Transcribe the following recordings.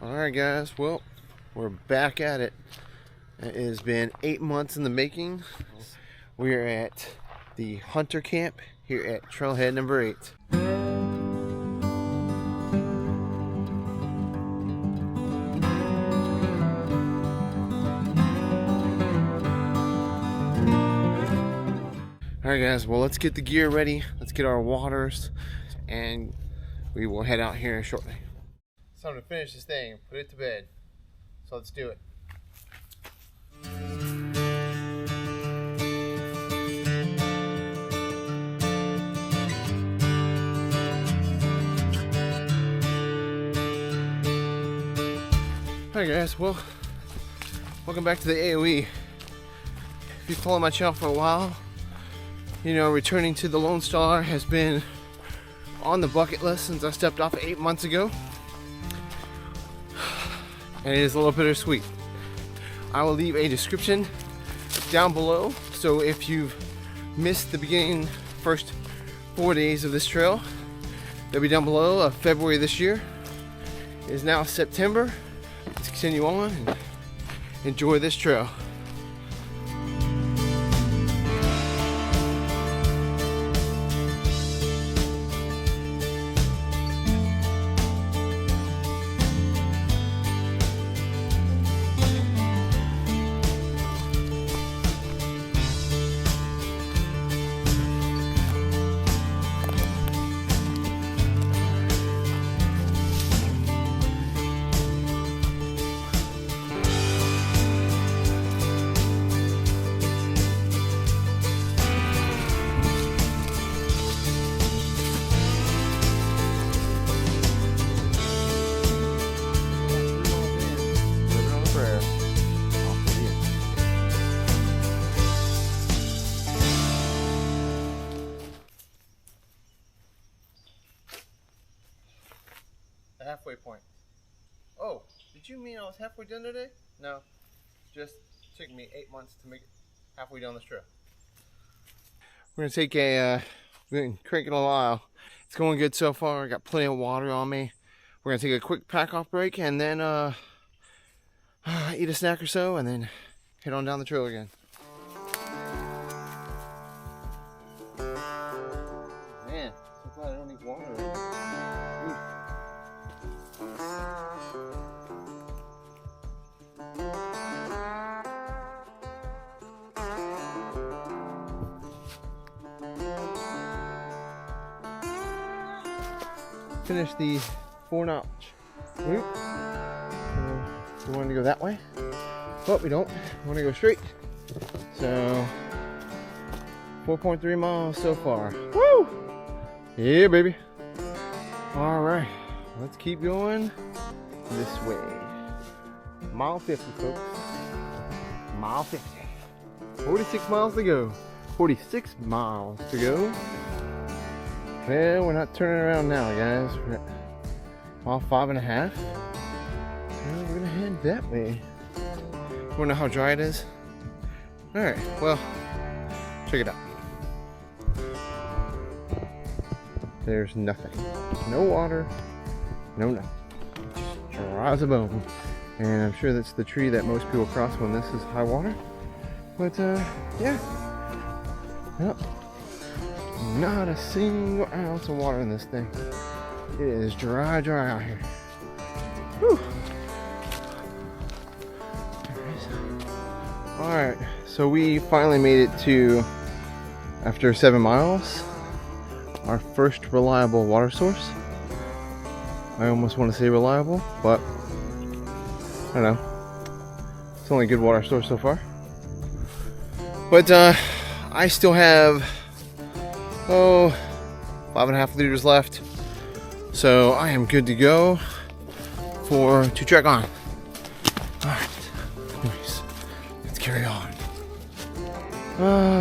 Alright guys, well, we're back at it. It has been 8 months in the making. We're at the Hunter Camp here at Trailhead number 8. Alright guys, well let's get the gear ready. Let's get our waters and we will head out here shortly. It's time to finish this thing, put it to bed. So let's do it. Alright guys, well, welcome back to the AOE. If you've followed my channel for a while, you know returning to the Lone Star has been on the bucket list since I stepped off 8 months ago. And it is a little bittersweet. I will leave a description down below, so if you've missed the beginning first 4 days of this trail, they'll be down below of February this year. It is now September. Let's continue on and enjoy this trail. The halfway point. Oh, did you mean I was halfway done today? No, just took me 8 months to make it halfway down this trail. We're gonna take we've been cranking a while. It's going good so far. I got plenty of water on me. We're gonna take a quick pack off break and then eat a snack or so and then head on down the trail again. Man, so glad I don't need water. Finish the 4-notch loop. We want to go that way, but we don't. We want to go straight. So 4.3 miles so far. Woo! Yeah, baby. All right, let's keep going this way. Mile 50, folks. Mile 50. 46 miles to go. 46 miles to go. Well, we're not turning around now, guys. We're at mile 5.5. Well, we're gonna head that way. You wanna know how dry it is? Alright, well, check it out. There's nothing. No water, no nothing. Just dry as a bone. And I'm sure that's the tree that most people cross when this is high water. But, yeah. Yep. Not a single ounce of water in this thing. It is dry out here. Whew. Alright, so we finally made it to, after 7 miles, our first reliable water source. I almost want to say reliable, but I don't know. It's only a good water source so far. But I still have 5.5 liters left, so I am good to go to trek on. All right, anyways, let's carry on.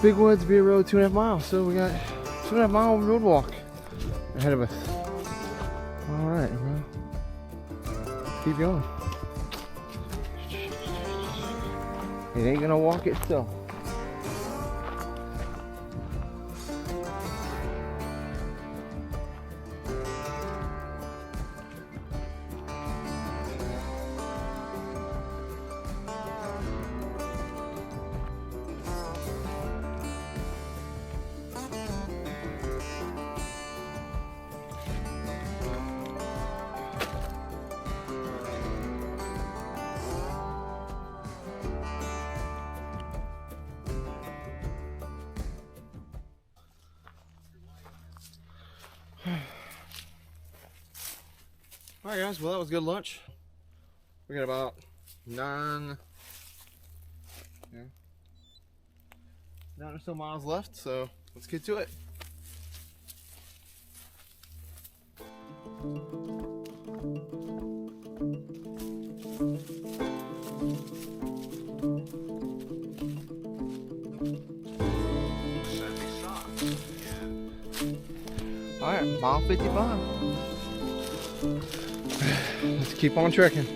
Big Woods Beer Road, 2.5 miles. So we got 2.5 mile road walk ahead of us. All right, well, keep going. It ain't gonna walk itself. Alright guys, well that was good lunch. We got about 9 or so miles left, so let's get to it. Alright, mile 55. Let's keep on trekking.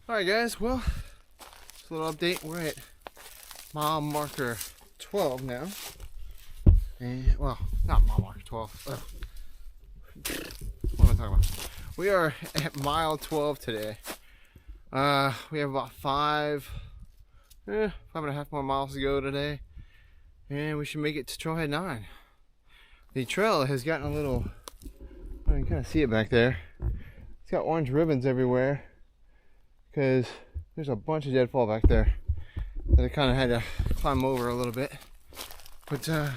Alright guys, well, just a little update. We're at mile marker 12 now. And, well, not mile marker 12. What am I talking about? We are at mile 12 today. We have about 5.5 more miles to go today. And we should make it to Trailhead 9. The trail has gotten a little, well, you can kind of see it back there. It's got orange ribbons everywhere because there's a bunch of deadfall back there that I kind of had to climb over a little bit. But yeah,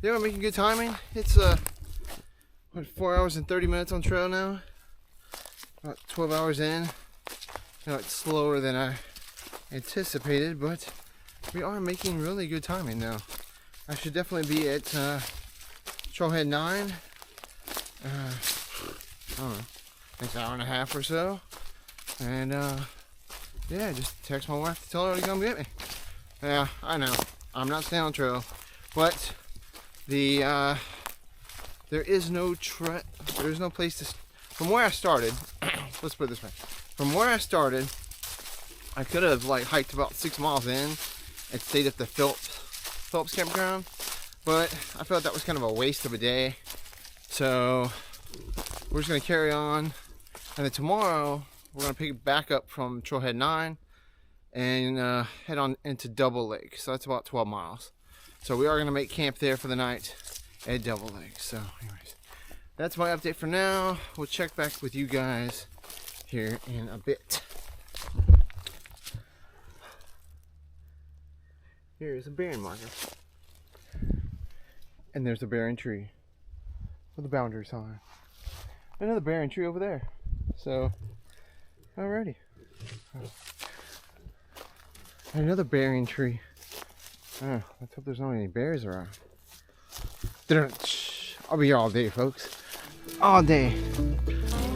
we're making good timing. It's what, 4 hours and 30 minutes on trail now. About 12 hours in. You know, it's slower than I anticipated, but we are making really good timing now. I should definitely be at Trailhead 9. I don't know, next hour and a half or so. And yeah, just text my wife to tell her to come get me. Yeah, I know, I'm not staying on trail, but the there is no place to, from where I started, let's put it this way. From where I started, I could have like hiked about 6 miles in and stayed at the Phelps campground, but I felt that was kind of a waste of a day. So we're just gonna carry on, and then tomorrow we're gonna pick back up from Trailhead 9 and head on into Double Lake. So that's about 12 miles. So we are gonna make camp there for the night at Double Lake. So anyways, that's my update for now. We'll check back with you guys here in a bit. Here's a bearing marker. And there's a bearing tree with a boundary sign. Another bearing tree over there. So, alrighty. Another bearing tree. Oh, let's hope there's not any bears around. I'll be here all day, folks. All day.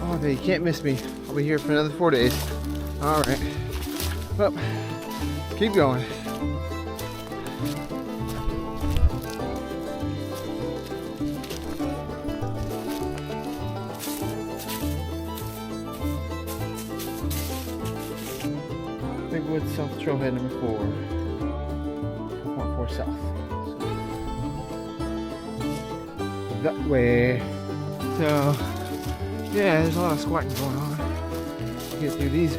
All day. You can't miss me. I'll be here for another 4 days. Alright. Well, keep going. Bigwood South Trailhead number 4. 4.4 south. So, that way. So, yeah, there's a lot of squatting going on. You get through these.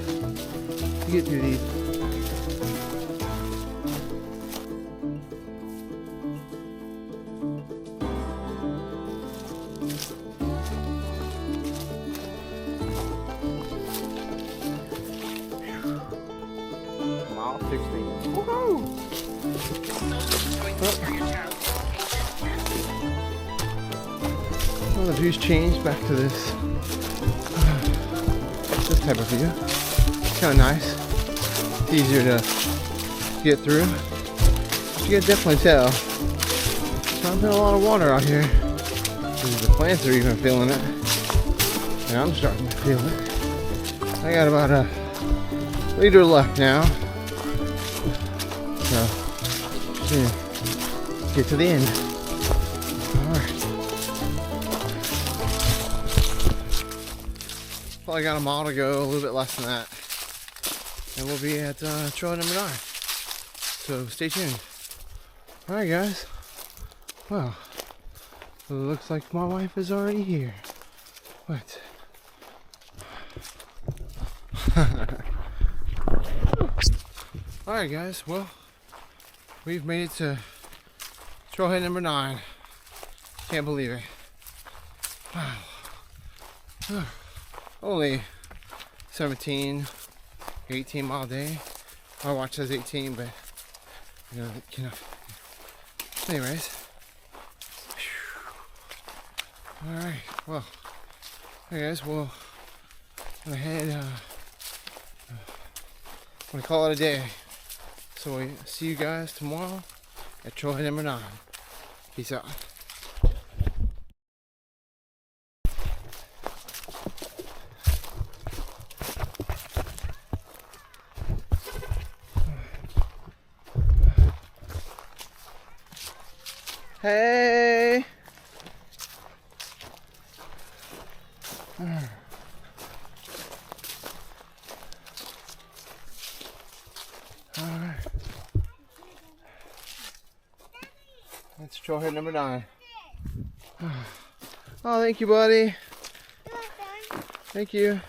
Mile 60. Woohoo! Well, the view's changed back to this type of view. It's kind of nice. It's easier to get through. But you can definitely tell there's not been a lot of water out here. The plants are even feeling it. And I'm starting to feel it. I got about a liter left now. So, yeah, let's get to the end. Alright. Probably got a mile to go, a little bit less than that. And we'll be at trail number 9. So stay tuned. Alright guys. Well, it looks like my wife is already here. What? Alright guys, well, we've made it to Trailhead number 9. Can't believe it. Wow. only 17, 18 mile a day. My watch says 18, but you know. Anyways. All right. Well, hey guys, we'll go ahead. I'm gonna call it a day. So we see you guys tomorrow at Trailhead number 9. Peace out. Hey. Alright. That's Trailhead number 9. Oh, thank you, buddy. Thank you.